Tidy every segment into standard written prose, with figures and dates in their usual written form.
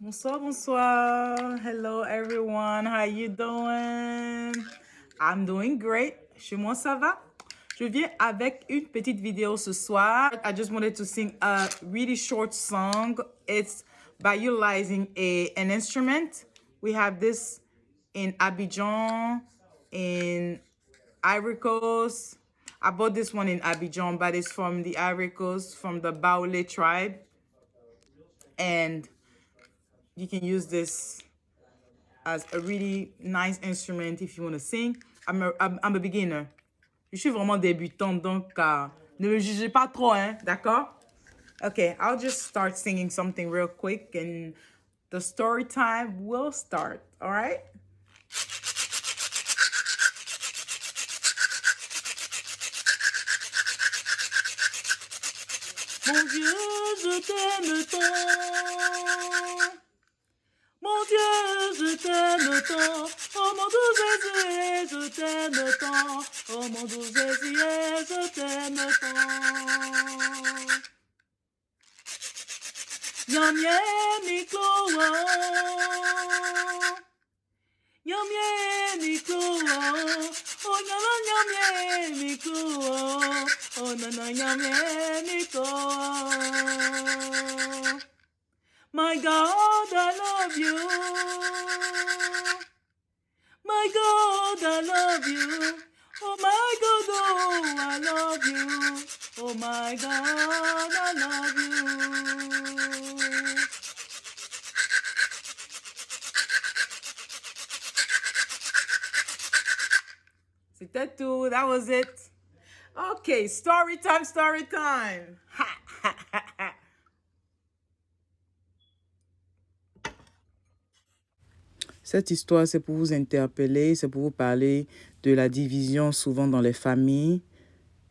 Bonsoir, bonsoir. Hello everyone. How you doing? I'm doing great. Chez moi, ça va? Je viens avec une petite vidéo ce soir. I just wanted to sing a really short song. It's by utilizing an instrument. We have this in Abidjan, in Ivory Coast. I bought this one in Abidjan, but it's from the Ivory Coast, from the Baoulé tribe. And you can use this as a really nice instrument if you want to sing. I'm a beginner. Je suis vraiment débutante, donc ne me jugez pas trop, hein, d'accord? Okay, I'll just start singing something real quick and the story time will start, all right? Mon Dieu, je t'aime tant. Mon Dieu, je t'aime tant. Oh mon doux Jésus, je t'aime tant. Oh mon doux Jésus, je t'aime tant. Yamye mikloa. Yamye mikloa. Oh nana yamye mikloa. Oh nana yamye mikloa. My God, I love you. My God, I love you. Oh my God, oh, I love you. Oh my God, I love you. C'était tout. That was it. Okay, story time, story time. Cette histoire, c'est pour vous interpeller, c'est pour vous parler de la division souvent dans les familles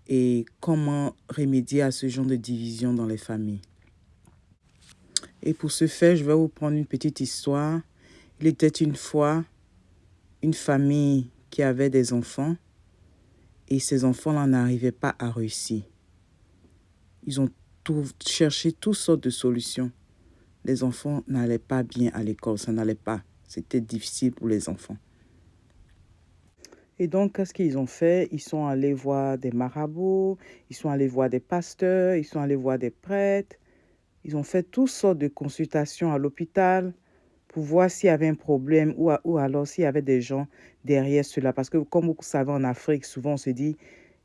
et comment remédier à ce genre de division dans les familles. Et pour ce faire, je vais vous prendre une petite histoire. Il était une fois une famille qui avait des enfants et ces enfants-là n'arrivaient pas à réussir. Ils ont cherché toutes sortes de solutions. Les enfants n'allaient pas bien à l'école, ça n'allait pas. C'était difficile pour les enfants. Et donc, qu'est-ce qu'ils ont fait? Ils sont allés voir des marabouts, ils sont allés voir des pasteurs, ils sont allés voir des prêtres. Ils ont fait toutes sortes de consultations à l'hôpital pour voir s'il y avait un problème ou alors s'il y avait des gens derrière cela. Parce que comme vous savez, en Afrique, souvent on se dit,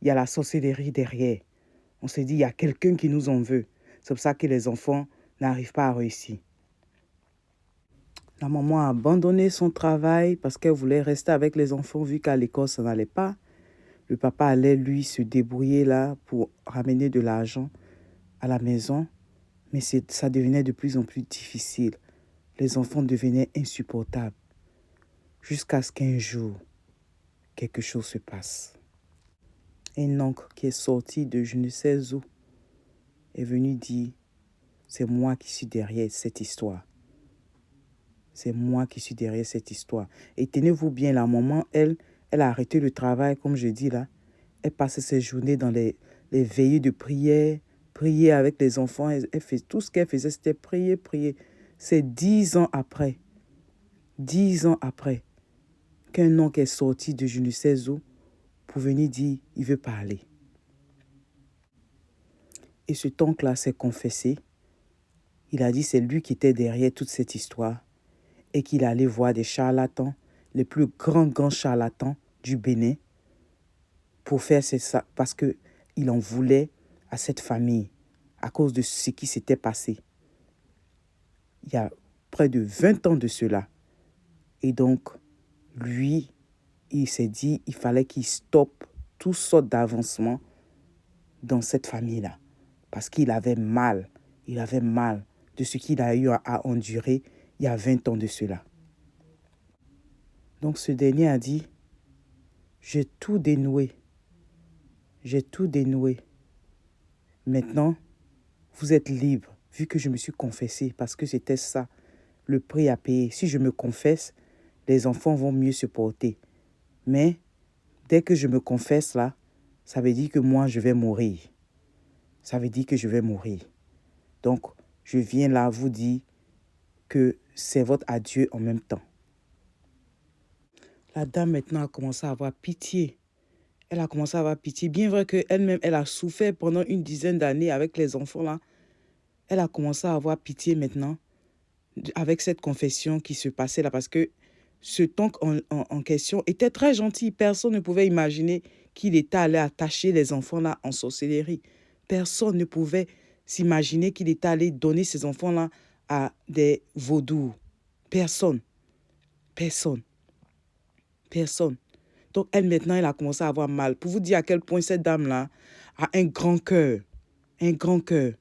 il y a la sorcellerie derrière. On se dit, il y a quelqu'un qui nous en veut. C'est pour ça que les enfants n'arrivent pas à réussir. La maman a abandonné son travail parce qu'elle voulait rester avec les enfants vu qu'à l'école, ça n'allait pas. Le papa allait, lui, se débrouiller là pour ramener de l'argent à la maison. Mais ça devenait de plus en plus difficile. Les enfants devenaient insupportables. Jusqu'à ce qu'un jour, quelque chose se passe. Un oncle qui est sorti de je ne sais où est venu dire, c'est moi qui suis derrière cette histoire. C'est moi qui suis derrière cette histoire. Et tenez-vous bien, la maman, elle a arrêté le travail, comme je dis là. Elle passait ses journées dans les veillées de prière, prier avec les enfants. Elle fait, tout ce qu'elle faisait, c'était prier, prier. C'est 10 ans après, qu'un oncle est sorti de je ne sais où pour venir dire, il veut parler. Et cet oncle-là s'est confessé. Il a dit c'est lui qui était derrière toute cette histoire et qu'il allait voir des charlatans, les plus grands charlatans du Bénin, pour faire ça parce qu'il en voulait à cette famille à cause de ce qui s'était passé. Il y a près de 20 ans de cela. Et donc, lui, il s'est dit il fallait qu'il stoppe toutes sortes d'avancements dans cette famille-là. Parce qu'il avait mal. Il avait mal de ce qu'il a eu à endurer il y a 20 ans de cela. Donc ce dernier a dit, j'ai tout dénoué. J'ai tout dénoué. Maintenant, vous êtes libre, vu que je me suis confessé, parce que c'était ça, le prix à payer. Si je me confesse, les enfants vont mieux se porter. Mais dès que je me confesse là, ça veut dire que moi, je vais mourir. Ça veut dire que je vais mourir. Donc, je viens là vous dire que c'est votre adieu en même temps. La dame maintenant a commencé à avoir pitié. Elle a commencé à avoir pitié. Bien vrai qu'elle-même, elle a souffert pendant une dizaine d'années avec les enfants là. Elle a commencé à avoir pitié maintenant avec cette confession qui se passait là parce que ce tonk en question était très gentil. Personne ne pouvait imaginer qu'il était allé attacher les enfants là en sorcellerie. Personne ne pouvait s'imaginer qu'il était allé donner ces enfants là à des vaudous. Personne. Personne. Personne. Donc, elle, maintenant, elle a commencé à avoir mal. Pour vous dire à quel point cette dame-là a un grand cœur. Un grand cœur.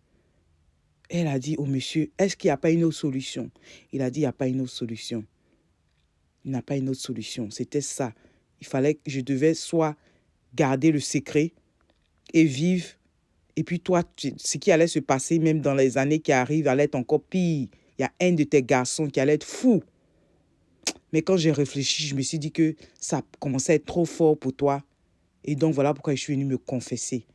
Elle a dit au monsieur, est-ce qu'il n'y a pas une autre solution? Il a dit, il n'y a pas une autre solution. Il n'y a pas une autre solution. C'était ça. Il fallait que je devais soit garder le secret et vivre. Et puis toi, ce qui allait se passer, même dans les années qui arrivent, allait être encore pire. Il y a un de tes garçons qui allait être fou. Mais quand j'ai réfléchi, je me suis dit que ça commençait à être trop fort pour toi. Et donc, voilà pourquoi je suis venue me confesser.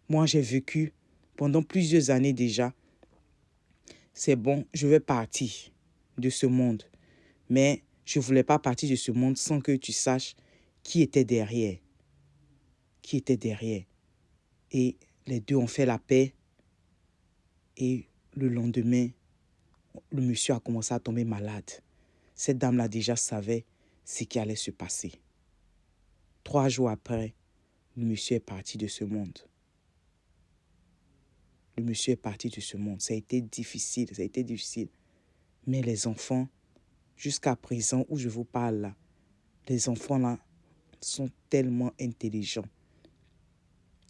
Moi, j'ai vécu pendant plusieurs années déjà. C'est bon, je vais partir de ce monde. Mais je ne voulais pas partir de ce monde sans que tu saches qui était derrière. Qui était derrière. Et les deux ont fait la paix. Et le lendemain, le monsieur a commencé à tomber malade. Cette dame-là déjà savait ce qui allait se passer. 3 jours après, le monsieur est parti de ce monde. Le monsieur est parti de ce monde. Ça a été difficile, ça a été difficile. Mais les enfants, jusqu'à présent où je vous parle là, les enfants là sont tellement intelligents.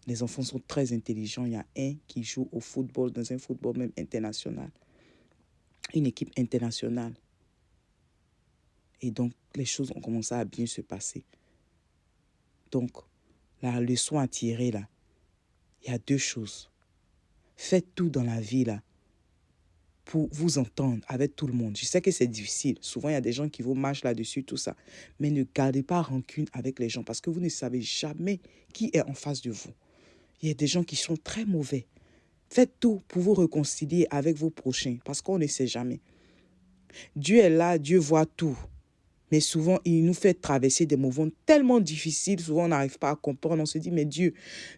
Les enfants sont très intelligents. Il y a un qui joue au football, dans un football même international. Une équipe internationale. Et donc, les choses ont commencé à bien se passer. Donc, la leçon à tirer là, il y a 2 choses. Faites tout dans la vie là pour vous entendre avec tout le monde. Je sais que c'est difficile. Souvent, il y a des gens qui vous marchent là-dessus, tout ça. Mais ne gardez pas rancune avec les gens parce que vous ne savez jamais qui est en face de vous. Il y a des gens qui sont très mauvais. Faites tout pour vous réconcilier avec vos prochains parce qu'on ne sait jamais. Dieu est là, Dieu voit tout. Mais souvent, il nous fait traverser des moments tellement difficiles. Souvent, on n'arrive pas à comprendre. On se dit, mais Dieu,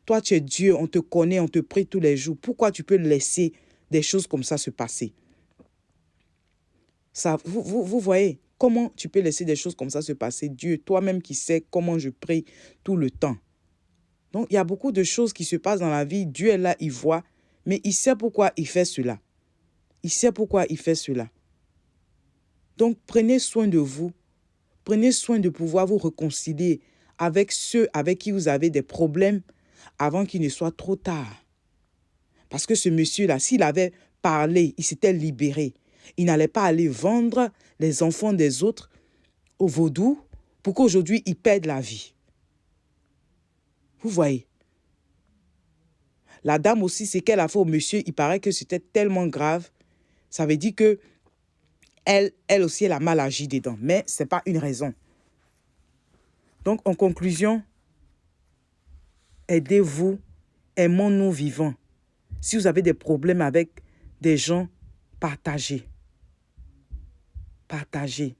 toi, tu es Dieu, on te connaît, on te prie tous les jours. Pourquoi tu peux laisser des choses comme ça se passer? Ça, vous voyez, comment tu peux laisser des choses comme ça se passer? Dieu, toi-même qui sais comment je prie tout le temps. Donc, il y a beaucoup de choses qui se passent dans la vie. Dieu est là, il voit, mais il sait pourquoi il fait cela. Il sait pourquoi il fait cela. Donc, prenez soin de vous. Prenez soin de pouvoir vous réconcilier avec ceux avec qui vous avez des problèmes avant qu'il ne soit trop tard. Parce que ce monsieur-là, s'il avait parlé, il s'était libéré. Il n'allait pas aller vendre les enfants des autres au vaudou pour qu'aujourd'hui, il perde la vie. Vous voyez? La dame aussi, ce qu'elle a fait au monsieur, il paraît que c'était tellement grave. Ça veut dire que elle aussi, elle a mal agi dedans. Mais ce n'est pas une raison. Donc, en conclusion, aidez-vous, aimons-nous vivants. Si vous avez des problèmes avec des gens, partagez. Partagez.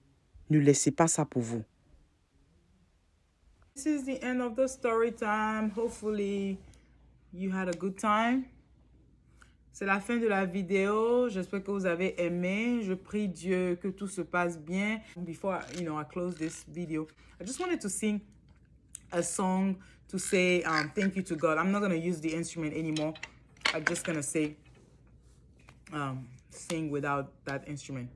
Ne laissez pas ça pour vous. This is the end of the story time. Hopefully, you had a good time. C'est la fin de la vidéo. J'espère que vous avez aimé. Je prie Dieu que tout se passe bien. Before, I close this video, I just wanted to sing a song to say thank you to God. I'm not going to use the instrument anymore. I'm just going to say, sing without that instrument.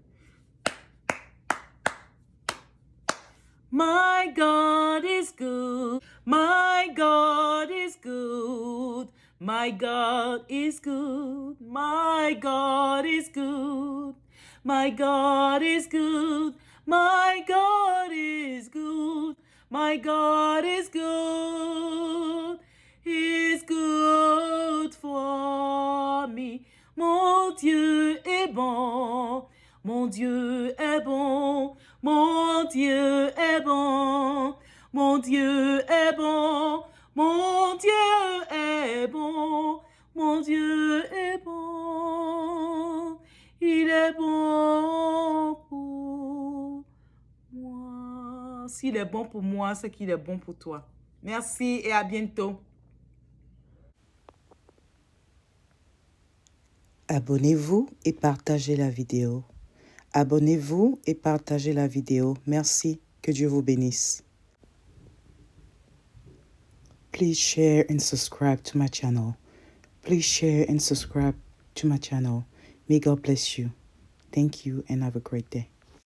My God is good. My God is good. My God is good. My God is good. My God is good. My God is good. My God is good. He's good for me. Mon Dieu est bon. Mon Dieu est bon. Mon Dieu est bon. Mon Dieu est bon. Mon Dieu est bon. Mon Dieu est bon. Il est bon S'il est bon pour moi, c'est qu'il est bon pour toi. Merci et à bientôt. Abonnez-vous et partagez la vidéo. Abonnez-vous et partagez la vidéo. Merci. Que Dieu vous bénisse. Please share and subscribe to my channel. Please share and subscribe to my channel. May God bless you. Thank you and have a great day.